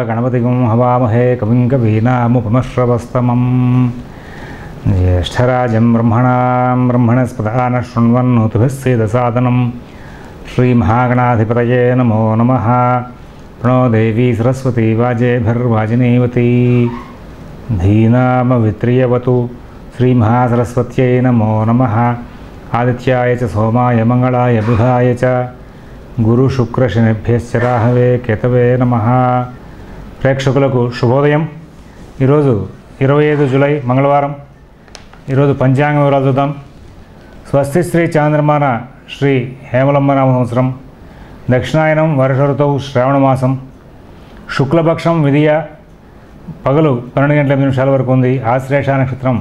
గణపతిగం హవామహే కవిం కవీనాముపమశ్రవస్తమం జ్యేష్ఠరాజం బ్రహ్మణస్పదాన శృణ్వన్నోతుభిస్సేదసాదనం శ్రీమహాగణాధిపతయే నమో నమః. ప్రణో దేవీ సరస్వతీ వాజేభిర్వాజినీవతి ధీనామవిత్రియవతు. శ్రీమహాసరస్వత్యై నమో నమః. ఆదిత్యాయ చ సోమాయ మంగళాయ బుధాయ చ గురుశుక్రశనిభ్యశ్చ రాహవే కేతవే నమః. ప్రేక్షకులకు శుభోదయం. ఈరోజు 25 జూలై మంగళవారం. ఈరోజు పంచాంగ వివరాలు చూద్దాం. స్వస్తి శ్రీ చాంద్రమాన శ్రీ హేమలంబనామ సంవత్సరం, దక్షిణాయనం వర్ష ఋతువు శ్రావణమాసం, శుక్లపక్షం విధియ పగలు 12 గంటల 8 నిమిషాల వరకు ఉంది. ఆశ్లేష నక్షత్రం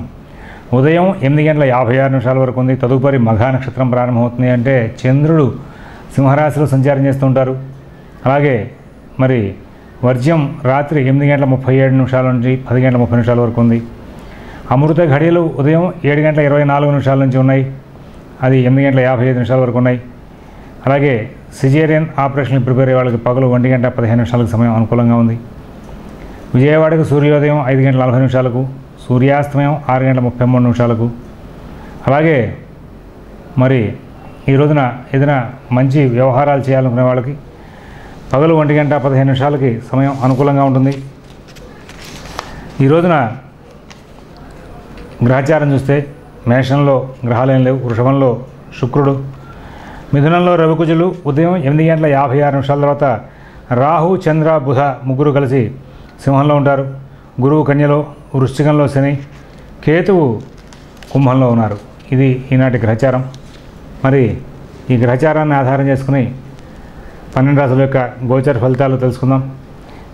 ఉదయం 8 గంటల 56 నిమిషాల వరకు ఉంది. తదుపరి మఘా నక్షత్రం ప్రారంభమవుతుంది. అంటే చంద్రుడు సింహరాశిలో సంచారం చేస్తూ ఉంటారు. అలాగే మరి వర్జ్యం రాత్రి 8 గంటల 37 నిమిషాల నుంచి 10 గంటల 30 నిమిషాల వరకు ఉంది. అమృత ఘడియలు ఉదయం 7 గంటల 24 నిమిషాల నుంచి ఉన్నాయి. అది 8 గంటల 55 నిమిషాల వరకు ఉన్నాయి. అలాగే సిజేరియన్ ఆపరేషన్కి ప్రిపేర్ అయ్యే వాళ్ళకి పగలు 1 గంట 15 నిమిషాలకు సమయం అనుకూలంగా ఉంది. విజయవాడకు సూర్యోదయం 5 గంటల 40 నిమిషాలకు, సూర్యాస్తమయం 6 గంటల 33 నిమిషాలకు. అలాగే మరి ఈ రోజున ఏదైనా మంచి వ్యవహారాలు చేయాలనుకునే వాళ్ళకి పగలు 1 గంట 15 నిమిషాలకి సమయం అనుకూలంగా ఉంటుంది. ఈ రోజున గ్రహచారం చూస్తే మేషంలో గ్రహాలేం లేవు. వృషభంలో శుక్రుడు, మిథునంలో రవికుజులు ఉదయం 8 గంటల 56 నిమిషాల తర్వాత రాహు చంద్ర బుధ ముగ్గురు కలిసి సింహంలో ఉంటారు. గురువు కన్యలో, వృశ్చికంలో శని, కేతువు కుంభంలో ఉన్నారు. ఇది ఈనాటి గ్రహచారం. మరి ఈ గ్రహచారాన్ని ఆధారం చేసుకుని 12 రాశుల యొక్క గోచర ఫలితాలు తెలుసుకుందాం.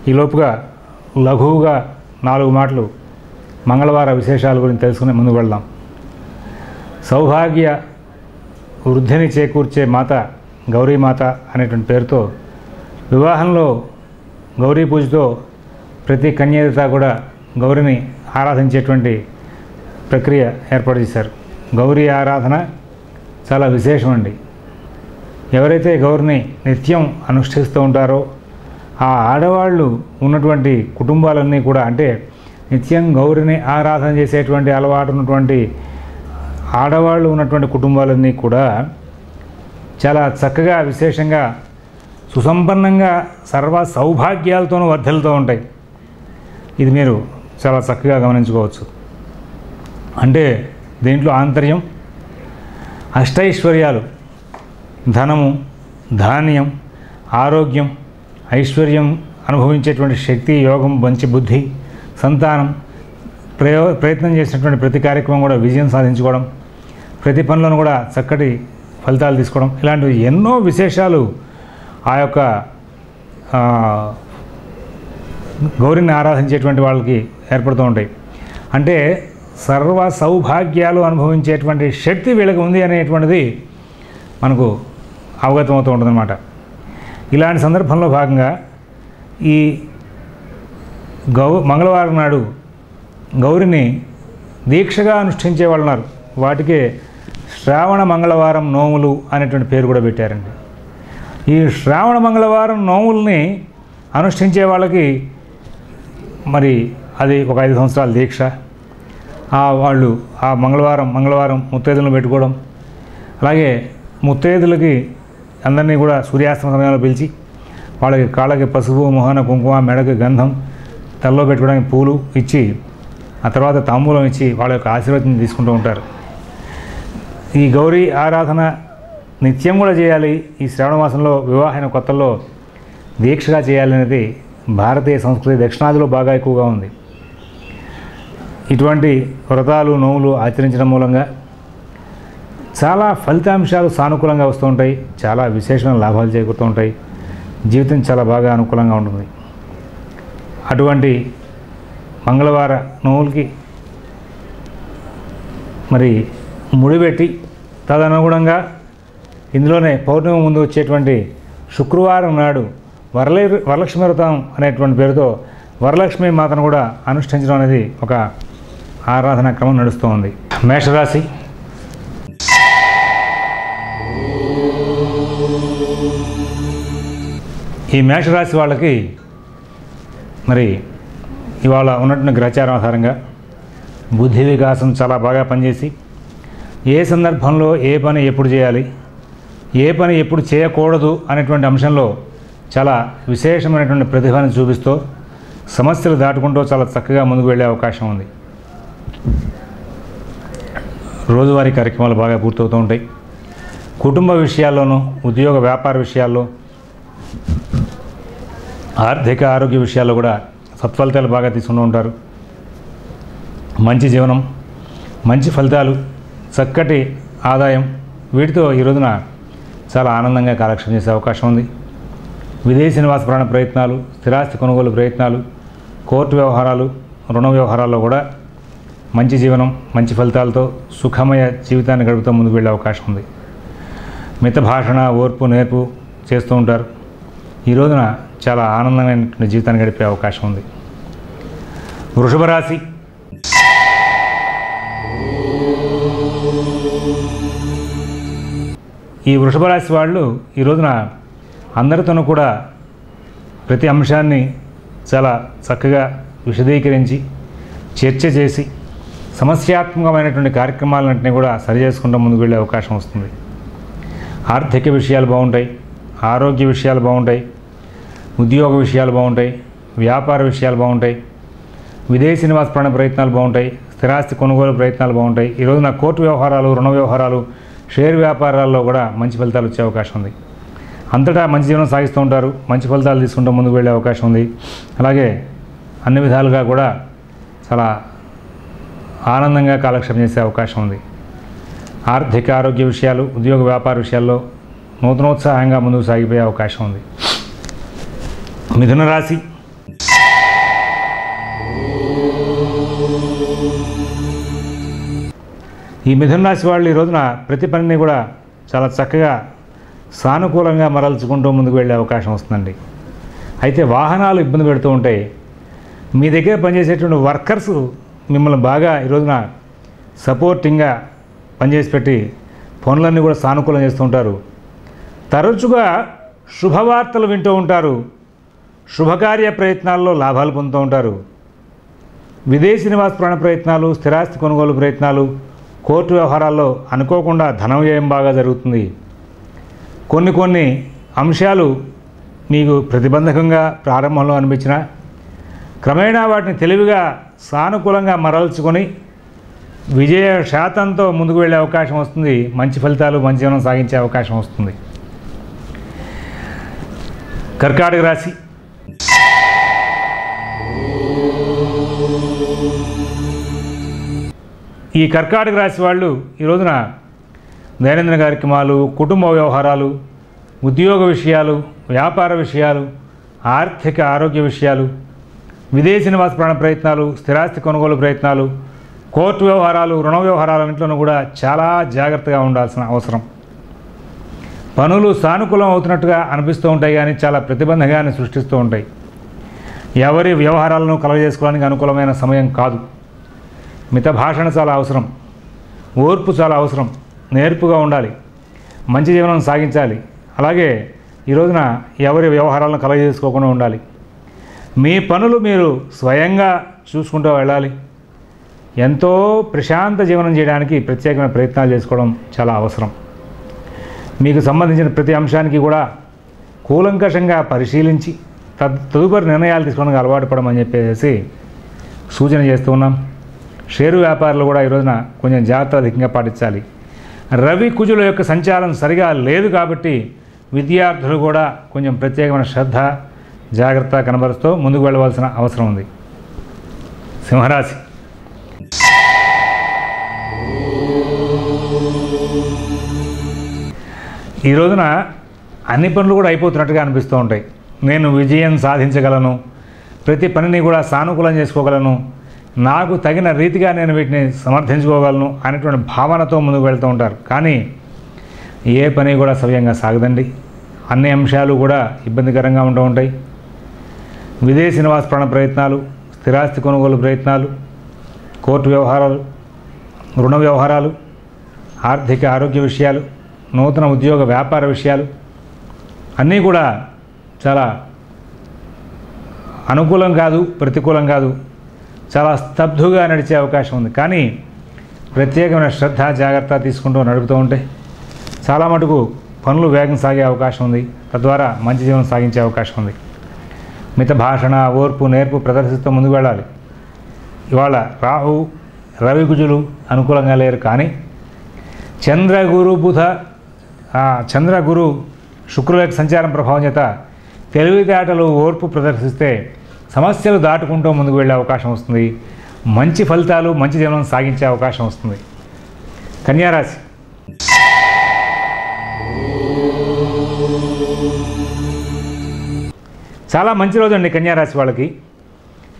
ఈ లోపుగా లఘువుగా 4 మాటలు మంగళవార విశేషాల గురించి తెలుసుకుని ముందుకు వెళ్దాం. సౌభాగ్య వృద్ధిని చేకూర్చే మాత గౌరీమాత అనేటువంటి పేరుతో వివాహంలో గౌరీ పూజతో ప్రతి కన్యాదాత కూడా గౌరిని ఆరాధించేటువంటి ప్రక్రియ ఏర్పాటు చేశారు. గౌరీ ఆరాధన చాలా విశేషం అండి. ఎవరైతే గౌరిని నిత్యం అనుష్ఠిస్తూ ఉంటారో ఆ ఆడవాళ్ళు ఉన్నటువంటి కుటుంబాలన్నీ కూడా, అంటే నిత్యం గౌరిని ఆరాధన చేసేటువంటి అలవాటు ఉన్నటువంటి ఆడవాళ్ళు ఉన్నటువంటి కుటుంబాలన్నీ కూడా చాలా చక్కగా విశేషంగా సుసంపన్నంగా సర్వ సౌభాగ్యాలతోనూ వర్ధిల్లుతూ ఉంటాయి. ఇది మీరు చాలా చక్కగా గమనించుకోవచ్చు. అంటే దీంట్లో ఆంతర్యం అష్టైశ్వర్యాలు, ధనము, ధాన్యం, ఆరోగ్యం, ఐశ్వర్యం అనుభవించేటువంటి శక్తి, యోగం, మంచి బుద్ధి, సంతానం, ప్రయత్నం చేసినటువంటి ప్రతి కార్యక్రమం కూడా విజయం సాధించుకోవడం, ప్రతి పనులను కూడా చక్కటి ఫలితాలు తీసుకోవడం, ఇలాంటివి ఎన్నో విశేషాలు ఆ యొక్క గౌరిని ఆరాధించేటువంటి వాళ్ళకి ఏర్పడుతూ ఉంటాయి. అంటే సర్వ సౌభాగ్యాలు అనుభవించేటువంటి శక్తి వీళ్ళకి ఉంది అనేటువంటిది మనకు అవగతమవుతూ ఉంటుందన్నమాట. ఇలాంటి సందర్భంలో భాగంగా ఈ మంగళవారం నాడు గౌరిని దీక్షగా అనుష్ఠించే వాళ్ళు ఉన్నారు. వాటికే శ్రావణ మంగళవారం నోములు అనేటువంటి పేరు కూడా పెట్టారండి. ఈ శ్రావణ మంగళవారం నోముల్ని అనుష్ఠించే వాళ్ళకి మరి అది ఒక 5 సంవత్సరాల దీక్ష. వాళ్ళు ఆ మంగళవారం ముత్తైదులను పెట్టుకోవడం, అలాగే ముత్తైదులకి అందరినీ కూడా సూర్యాస్తమ సమయంలో పిలిచి వాళ్ళకి కాళ్ళకి పసుపు, మొహన కుంకుమ, మెడకి గంధం, తలలో పెట్టుకోవడానికి పూలు ఇచ్చి ఆ తర్వాత తాంబూలం ఇచ్చి వాళ్ళ యొక్క ఆశీర్వాదం తీసుకుంటూ ఉంటారు. ఈ గౌరీ ఆరాధన నిత్యం కూడా చేయాలి. ఈ శ్రావణ మాసంలో వివాహమైన కొత్తల్లో దీక్షగా చేయాలనేది భారతీయ సంస్కృతి దక్షిణాదిలో బాగా ఎక్కువగా ఉంది. ఇటువంటి వ్రతాలు, నోములు ఆచరించడం మూలంగా చాలా ఫలితాంశాలు సానుకూలంగా వస్తూ ఉంటాయి. చాలా విశేషమైన లాభాలు చేకూరుతూ ఉంటాయి. జీవితం చాలా బాగా అనుకూలంగా ఉంటుంది. అటువంటి మంగళవార నోములకి మరి ముడిపెట్టి తదనుగుణంగా ఇందులోనే పౌర్ణమి ముందు వచ్చేటువంటి శుక్రవారం నాడు వరలక్ష్మి వ్రతం అనేటువంటి పేరుతో వరలక్ష్మి మాతను కూడా అనుష్ఠించడం అనేది ఒక ఆరాధనా క్రమం నడుస్తూ ఉంది. మేషరాశి. ఈ మేషరాశి వాళ్ళకి మరి ఇవాళ ఉన్నటువంటి గ్రహచారం ఆధారంగా బుద్ధి వికాసం చాలా బాగా పనిచేసి ఏ సందర్భంలో ఏ పని ఎప్పుడు చేయాలి, ఏ పని ఎప్పుడు చేయకూడదు అనేటువంటి అంశంలో చాలా విశేషమైనటువంటి ప్రతిభను చూపిస్తూ సమస్యలు దాటుకుంటూ చాలా చక్కగా ముందుకు వెళ్ళే అవకాశం ఉంది. రోజువారీ కార్యక్రమాలు బాగా పూర్తవుతూ ఉంటాయి. కుటుంబ విషయాల్లోనూ, ఉద్యోగ వ్యాపార విషయాల్లో, ఆర్థిక ఆరోగ్య విషయాల్లో కూడా సత్ఫలితాలు బాగా తీసుకుంటూ ఉంటారు. మంచి జీవనం, మంచి ఫలితాలు, చక్కటి ఆదాయం, వీటితో ఈ రోజున చాలా ఆనందంగా కాలక్షేపం చేసే అవకాశం ఉంది. విదేశీ నివాస ప్రాణ ప్రయత్నాలు, స్థిరాస్తి కొనుగోలు ప్రయత్నాలు, కోర్టు వ్యవహారాలు, రుణ వ్యవహారాల్లో కూడా మంచి జీవనం, మంచి ఫలితాలతో సుఖమయ జీవితాన్ని గడుపుతూ ముందుకు వెళ్ళే అవకాశం ఉంది. మిత భాషణ, ఓర్పు, నేర్పు చేస్తూ ఉంటారు. ఈ రోజున చాలా ఆనందమైనటువంటి జీవితాన్ని గడిపే అవకాశం ఉంది. వృషభ రాశి. ఈ వృషభ రాశి వాళ్ళు ఈ రోజున అందరితోనూ కూడా ప్రతి అంశాన్ని చాలా చక్కగా విశదీకరించి చర్చ చేసి సమస్యాత్మకమైనటువంటి కార్యక్రమాలన్నింటినీ కూడా సరి చేసుకుంటూ ముందుకు వెళ్ళే అవకాశం వస్తుంది. ఆర్థిక విషయాలు బాగుంటాయి, ఆరోగ్య విషయాలు బాగుంటాయి, ఉద్యోగ విషయాలు బాగుంటాయి, వ్యాపార విషయాలు బాగుంటాయి, విదేశీ నివాస ప్రాణ ప్రయత్నాలు బాగుంటాయి, స్థిరాస్తి కొనుగోలు ప్రయత్నాలు బాగుంటాయి. ఈ రోజున కోర్టు వ్యవహారాలు, రుణ వ్యవహారాలు, షేర్ వ్యాపారాల్లో కూడా మంచి ఫలితాలు వచ్చే అవకాశం ఉంది. అంతటా మంచి జీవనం సాగిస్తూ ఉంటారు, మంచి ఫలితాలు తీసుకుంటూ ముందుకు వెళ్ళే అవకాశం ఉంది. అలాగే అన్ని విధాలుగా కూడా చాలా ఆనందంగా కాలక్షేపం చేసే అవకాశం ఉంది. ఆర్థిక ఆరోగ్య విషయాలు, ఉద్యోగ వ్యాపార విషయాల్లో నూతనోత్సాహంగా ముందుకు సాగిపోయే అవకాశం ఉంది. మిథున రాశి. ఈ మిథున రాశి వాళ్ళు ఈ రోజున ప్రతి పనిని కూడా చాలా చక్కగా సానుకూలంగా మరల్చుకుంటూ ముందుకు వెళ్ళే అవకాశం వస్తుందండి. అయితే వాహనాలు ఇబ్బంది పెడుతూ ఉంటాయి. మీ దగ్గర పనిచేసేటువంటి వర్కర్స్ మిమ్మల్ని బాగా ఈ రోజున సపోర్టింగ్గా పనిచేసి పెట్టి పనులన్నీ కూడా సానుకూలం చేస్తూ ఉంటారు. తరచుగా శుభవార్తలు వింటూ ఉంటారు. శుభకార్య ప్రయత్నాల్లో లాభాలు పొందుతూ ఉంటారు. విదేశీ నివాస ప్రాణ ప్రయత్నాలు, స్థిరాస్తి కొనుగోలు ప్రయత్నాలు, కోర్టు వ్యవహారాల్లో అనుకోకుండా ధన వ్యయం బాగా జరుగుతుంది. కొన్ని అంశాలు మీకు ప్రతిబంధకంగా ప్రారంభంలో అనిపించినా క్రమేణా వాటిని తెలివిగా సానుకూలంగా మరల్చుకొని విజయ శాతంతో ముందుకు వెళ్ళే అవకాశం వస్తుంది. మంచి ఫలితాలు, మంచి జీవనం సాగించే అవకాశం వస్తుంది. కర్కాటక రాశి. ఈ కర్కాటక రాశి వాళ్ళు ఈ రోజున దైనందిన కార్యక్రమాలు, కుటుంబ వ్యవహారాలు, ఉద్యోగ విషయాలు, వ్యాపార విషయాలు, ఆర్థిక ఆరోగ్య విషయాలు, విదేశీ నివాస ప్రాణ ప్రయత్నాలు, స్థిరాస్తి కొనుగోలు ప్రయత్నాలు, కోర్టు వ్యవహారాలు, రుణ వ్యవహారాలన్నింటిలోనూ కూడా చాలా జాగ్రత్తగా ఉండాల్సిన అవసరం. పనులు సానుకూలం అవుతున్నట్టుగా అనిపిస్తూ ఉంటాయి, కానీ చాలా ప్రతిబంధకాన్ని సృష్టిస్తూ ఉంటాయి. ఎవరి వ్యవహారాలను కలగజేసుకోవడానికి అనుకూలమైన సమయం కాదు. మిత భాషణ చాలా అవసరం, ఓర్పు చాలా అవసరం, నేర్పుగా ఉండాలి, మంచి జీవనం సాగించాలి. అలాగే ఈ రోజున ఎవరి వ్యవహారాలను కలగజేసుకోకుండా ఉండాలి. మీ పనులు మీరు స్వయంగా చూసుకుంటూ వెళ్ళాలి. ఎంతో ప్రశాంత జీవనం చేయడానికి ప్రత్యేకమైన ప్రయత్నాలు చేసుకోవడం చాలా అవసరం. మీకు సంబంధించిన ప్రతి అంశానికి కూడా కూలంకషంగా పరిశీలించి తదుపరి నిర్ణయాలు తీసుకోవడానికి అలవాటు పడమని చెప్పేసి సూచన చేస్తూ ఉన్నాం. షేరు వ్యాపారులు కూడా ఈ రోజున కొంచెం జాగ్రత్త అధికంగా పాటించాలి. రవి కుజుల యొక్క సంచారం సరిగా లేదు కాబట్టి విద్యార్థులు కూడా కొంచెం ప్రత్యేకమైన శ్రద్ధ, జాగ్రత్త కనబరుస్తూ ముందుకు వెళ్ళవలసిన అవసరం ఉంది. సింహరాశి. ఈ రోజున అన్ని పనులు కూడా అయిపోతున్నట్టుగా అనిపిస్తూ ఉంటాయి. నేను విజయం సాధించగలను, ప్రతి పనిని కూడా సానుకూలం చేసుకోగలను, నాకు తగిన రీతిగా నేను వీటిని సమర్థించుకోగలను అనేటువంటి భావనతో ముందుకు వెళ్తూ ఉంటారు. కానీ ఏ పని కూడా సవ్యంగా సాగదండి. అన్ని అంశాలు కూడా ఇబ్బందికరంగా ఉంటూ ఉంటాయి. విదేశీ నివాస ప్రాణ ప్రయత్నాలు, స్థిరాస్తి కొనుగోలు ప్రయత్నాలు, కోర్టు వ్యవహారాలు, రుణ వ్యవహారాలు, ఆర్థిక ఆరోగ్య విషయాలు, నూతన ఉద్యోగ వ్యాపార విషయాలు అన్నీ కూడా చాలా అనుకూలం కాదు, ప్రతికూలం కాదు, చాలా స్తబ్దుగా నడిచే అవకాశం ఉంది. కానీ ప్రత్యేకమైన శ్రద్ధ జాగ్రత్త తీసుకుంటూ నడుపుతూ ఉంటే చాలా మటుకు పనులు వేగం సాగే అవకాశం ఉంది. తద్వారా మంచి జీవనం సాగించే అవకాశం ఉంది. మిత భాషణ, ఓర్పు, నేర్పు ప్రదర్శిస్తూ ముందుకు వెళ్ళాలి. ఇవాళ రాహు, రవి, కుజులు అనుకూలంగా లేరు. కానీ చంద్ర గురు శుక్రుల యొక్క సంచారం ప్రభావం చేత తెలివితేటలు, ఓర్పు ప్రదర్శిస్తే సమస్యలు దాటుకుంటూ ముందుకు వెళ్ళే అవకాశం వస్తుంది. మంచి ఫలితాలు, మంచి జీవనం సాగించే అవకాశం వస్తుంది. కన్యారాశి. చాలా మంచి రోజు అండి కన్యారాశి వాళ్ళకి.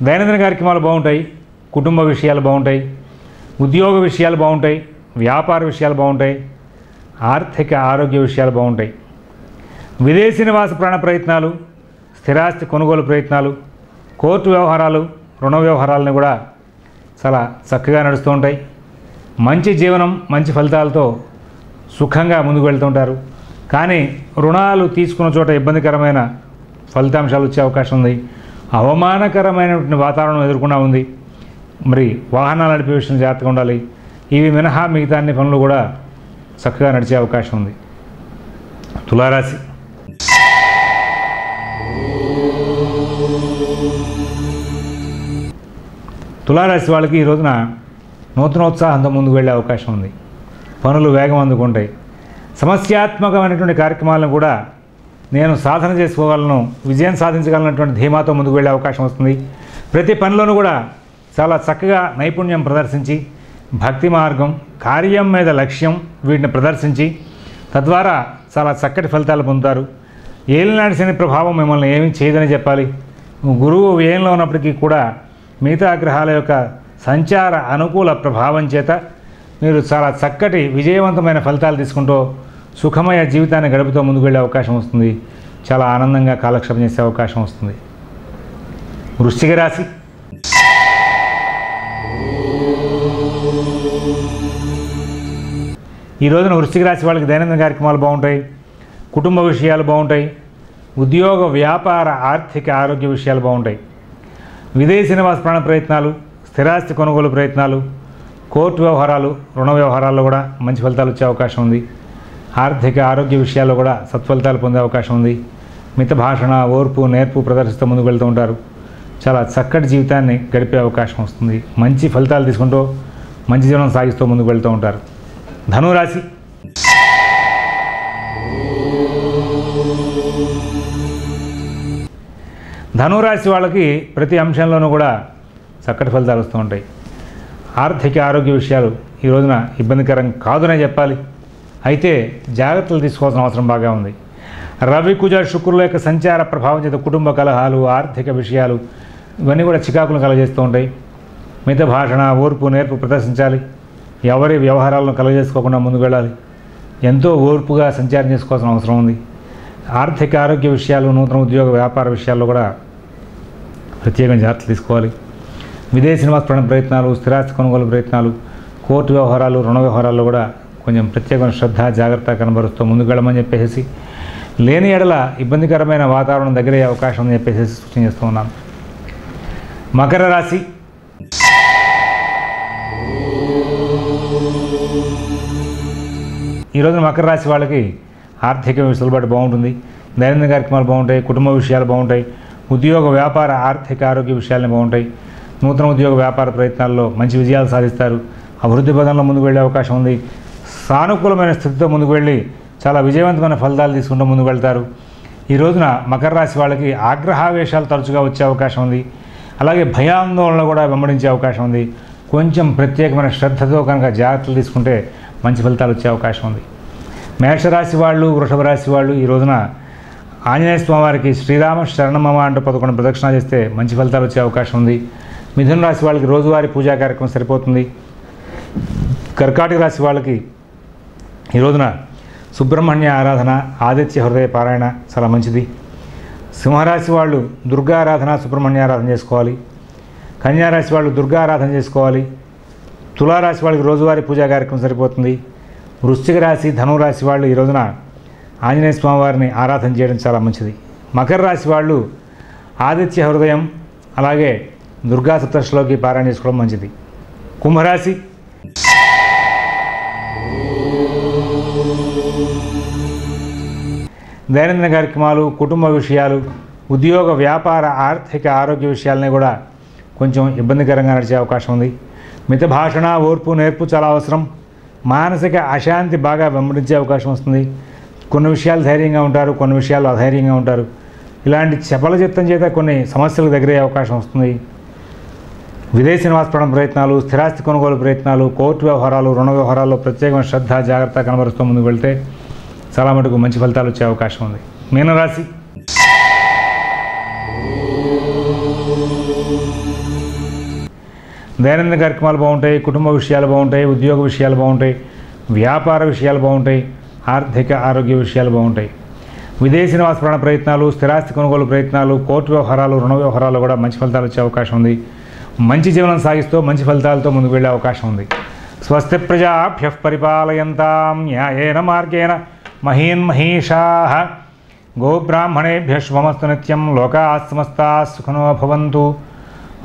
దైనందిన కార్యక్రమాలు బాగుంటాయి, కుటుంబ విషయాలు బాగుంటాయి, ఉద్యోగ విషయాలు బాగుంటాయి, వ్యాపార విషయాలు బాగుంటాయి, ఆర్థిక ఆరోగ్య విషయాలు బాగుంటాయి. విదేశీ నివాస ప్రాణ ప్రయత్నాలు, స్థిరాస్తి కొనుగోలు ప్రయత్నాలు, కోర్టు వ్యవహారాలు, రుణ వ్యవహారాలను కూడా చాలా చక్కగా నడుస్తూ ఉంటాయి. మంచి జీవనం, మంచి ఫలితాలతో సుఖంగా ముందుకు వెళ్తుంటారు. కానీ రుణాలు తీసుకున్న చోట ఇబ్బందికరమైన ఫలితాంశాలు వచ్చే అవకాశం ఉంది. అవమానకరమైనటువంటి వాతావరణం ఎదుర్కొన్నా ఉంది. మరి వాహనాలు నడిపే విషయంలో జాగ్రత్తగా ఉండాలి. ఇవి మినహా మిగతా అన్ని పనులు కూడా చక్కగా నడిచే అవకాశం ఉంది. తులారాశి. తులారాశి వాళ్ళకి ఈ రోజున నూతనోత్సాహంతో ముందుకు వెళ్ళే అవకాశం ఉంది. పనులు వేగం అందుకుంటాయి. సమస్యాత్మకమైనటువంటి కార్యక్రమాలను కూడా నేను సాధన చేసుకోగలను, విజయం సాధించగలనటువంటి ధీమాతో ముందుకు వెళ్ళే అవకాశం వస్తుంది. ప్రతి పనిలోనూ కూడా చాలా చక్కగా నైపుణ్యం ప్రదర్శించి భక్తి మార్గం, కార్యం మీద లక్ష్యం వీటిని ప్రదర్శించి తద్వారా చాలా చక్కటి ఫలితాలు పొందుతారు. ఏలినాటి శని ప్రభావం మిమ్మల్ని ఏమీ చేయదని చెప్పాలి. గురువు వ్యయంలో ఉన్నప్పటికీ కూడా మిగతా గ్రహాల యొక్క సంచార అనుకూల ప్రభావం చేత మీరు చాలా చక్కటి విజయవంతమైన ఫలితాలు తీసుకుంటూ సుఖమయ జీవితాన్ని గడుపుతూ ముందుకు వెళ్ళే అవకాశం వస్తుంది. చాలా ఆనందంగా కాలక్షేపం చేసే అవకాశం వస్తుంది. వృశ్చిక రాశి. ఈ రోజున వృశ్చిక రాశి వాళ్ళకి దైనందిన కార్యక్రమాలు బాగుంటాయి, కుటుంబ విషయాలు బాగుంటాయి, ఉద్యోగ వ్యాపార ఆర్థిక ఆరోగ్య విషయాలు బాగుంటాయి. విదేశీ నివాస ప్రాణ ప్రయత్నాలు, స్థిరాస్తి కొనుగోలు ప్రయత్నాలు, కోర్టు వ్యవహారాలు, రుణ వ్యవహారాల్లో కూడా మంచి ఫలితాలు వచ్చే అవకాశం ఉంది. ఆర్థిక ఆరోగ్య విషయాల్లో కూడా సత్ఫలితాలు పొందే అవకాశం ఉంది. మిత భాషణ, ఓర్పు, నేర్పు ప్రదర్శిస్తూ ముందుకు వెళ్తూ ఉంటారు. చాలా చక్కటి జీవితాన్ని గడిపే అవకాశం వస్తుంది. మంచి ఫలితాలు తీసుకుంటూ మంచి జీవనం సాగిస్తూ ముందుకు వెళ్తూ ఉంటారు. ధనురాశి. ధనురాశి వాళ్ళకి ప్రతి అంశంలోనూ కూడా చక్కటి ఫలితాలు వస్తూ ఉంటాయి. ఆర్థిక ఆరోగ్య విషయాలు ఈ రోజున ఇబ్బందికరం కాదునే చెప్పాలి. అయితే జాగ్రత్తలు తీసుకోవాల్సిన అవసరం బాగా ఉంది. రవి, కుజ, శుక్రుల యొక్క సంచార ప్రభావం చేత కుటుంబ కలహాలు, ఆర్థిక విషయాలు ఇవన్నీ కూడా చికాకులను కలగజేస్తూ ఉంటాయి. మిత భాషణ, ఓర్పు, నేర్పు ప్రదర్శించాలి. ఎవరి వ్యవహారాలను కలగజేసుకోకుండా ముందుకు వెళ్ళాలి. ఎంతో ఓర్పుగా సంచారం చేసుకోవాల్సిన అవసరం ఉంది. ఆర్థిక ఆరోగ్య విషయాలు, నూతన ఉద్యోగ వ్యాపార విషయాల్లో కూడా ప్రత్యేకంగా జాగ్రత్తలు తీసుకోవాలి. విదేశీ నివాస ప్రయత్నాలు, స్థిరాస్తి కొనుగోలు ప్రయత్నాలు, కోర్టు వ్యవహారాలు, రుణ వ్యవహారాల్లో కూడా కొంచెం ప్రత్యేకమైన శ్రద్ధ జాగ్రత్త కనబరుస్తూ ముందుకు వెళ్ళమని చెప్పేసి, లేని ఎడల ఇబ్బందికరమైన వాతావరణం దగ్గరయ్యే అవకాశం ఉందని చెప్పేసి సూచన చేస్తూ ఉన్నాను. మకర రాశి. ఈరోజు మకర రాశి వాళ్ళకి ఆర్థిక వెసులుబాటు బాగుంటుంది. దైనందిన కార్యక్రమాలు బాగుంటాయి, కుటుంబ విషయాలు బాగుంటాయి, ఉద్యోగ వ్యాపార ఆర్థిక ఆరోగ్య విషయాలని బాగుంటాయి. నూతన ఉద్యోగ వ్యాపార ప్రయత్నాల్లో మంచి విజయాలు సాధిస్తారు. అభివృద్ధి పదంలో ముందుకు వెళ్ళే అవకాశం ఉంది. సానుకూలమైన స్థితితో ముందుకు వెళ్ళి చాలా విజయవంతమైన ఫలితాలు తీసుకుంటూ ముందుకు వెళ్తారు. ఈ రోజున మకర రాశి వాళ్ళకి ఆగ్రహావేశాలు తరచుగా వచ్చే అవకాశం ఉంది. అలాగే భయాందోళన కూడా వెంబడించే అవకాశం ఉంది. కొంచెం ప్రత్యేకమైన శ్రద్ధతో కనుక జాగ్రత్తలు తీసుకుంటే మంచి ఫలితాలు వచ్చే అవకాశం ఉంది. మేషరాశి వాళ్ళు, వృషభ రాశి వాళ్ళు ఈ రోజున ఆంజనేయ స్వామి వారికి శ్రీరామ శరణమమ అంటూ 11 ప్రదక్షిణ చేస్తే మంచి ఫలితాలు వచ్చే అవకాశం ఉంది. మిథున రాశి వాళ్ళకి రోజువారీ పూజా కార్యక్రమం సరిపోతుంది. కర్కాటక రాశి వాళ్ళకి ఈ రోజున సుబ్రహ్మణ్య ఆరాధన, ఆదిత్య హృదయ పారాయణ చాలా మంచిది. సింహరాశి వాళ్ళు దుర్గా ఆరాధన, సుబ్రహ్మణ్య ఆరాధన చేసుకోవాలి. కన్యారాశి వాళ్ళు దుర్గా ఆరాధన చేసుకోవాలి. తులారాశి వాళ్ళకి రోజువారీ పూజా కార్యక్రమం సరిపోతుంది. వృశ్చిక రాశి, ధనురాశి వాళ్ళు ఈ రోజున ఆంజనేయ స్వామి వారిని ఆరాధన చేయడం చాలా మంచిది. మకర రాశి వాళ్ళు ఆదిత్య హృదయం, అలాగే దుర్గా సప్తశతిలోకి పారాయణ చేసుకోవడం మంచిది. కుంభరాశి. దైనందిన కార్యక్రమాలు, కుటుంబ విషయాలు, ఉద్యోగ, వ్యాపార, ఆర్థిక, ఆరోగ్య విషయాలని కూడా కొంచెం ఇబ్బందికరంగా నడిచే అవకాశం ఉంది. మిత భాషణ, ఓర్పు, నేర్పు చాలా అవసరం. మానసిక అశాంతి బాగా వెంబడించే అవకాశం వస్తుంది. కొన్ని విషయాలు ధైర్యంగా ఉంటారు, కొన్ని విషయాలు అధైర్యంగా ఉంటారు. ఇలాంటి చపల చిత్తం చేత కొన్ని సమస్యలకు దగ్గరయ్యే అవకాశం వస్తుంది. విదేశీ నివాసపడడం ప్రయత్నాలు, స్థిరాస్తి కొనుగోలు ప్రయత్నాలు, కోర్టు వ్యవహారాలు, రుణ వ్యవహారాల్లో ప్రత్యేకమైన శ్రద్ధ, జాగ్రత్త కనబరుస్తూ ముందుకు వెళ్తే చాలా మటుకు మంచి ఫలితాలు వచ్చే అవకాశం ఉంది. మీనరాశి. దైనందిన కార్యక్రమాలు బాగుంటాయి, కుటుంబ విషయాలు బాగుంటాయి, ఉద్యోగ విషయాలు బాగుంటాయి, వ్యాపార విషయాలు బాగుంటాయి, ఆర్థిక, ఆరోగ్య విషయాలు బాగుంటాయి. విదేశీ నివాసపరణ ప్రయత్నాలు, స్థిరాస్తి కొనుగోలు ప్రయత్నాలు, కోర్టు వ్యవహారాలు, రుణ వ్యవహారాలు కూడా మంచి ఫలితాలు వచ్చే అవకాశం ఉంది. మంచి జీవనం సాగిస్తూ మంచి ఫలితాలతో ముందుకు వెళ్ళే అవకాశం ఉంది. స్వస్తి ప్రజాభ్యః పరిపాలయంతాం న్యాయేన మార్గేణ మహీన్ మహీషాః గోబ్రాహ్మణేభ్యः శుభమస్తు నిత్యం. లోకాః సమస్తాః సుఖినో భవంతు.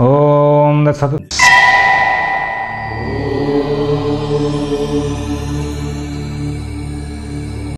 ఓం తత్సత్.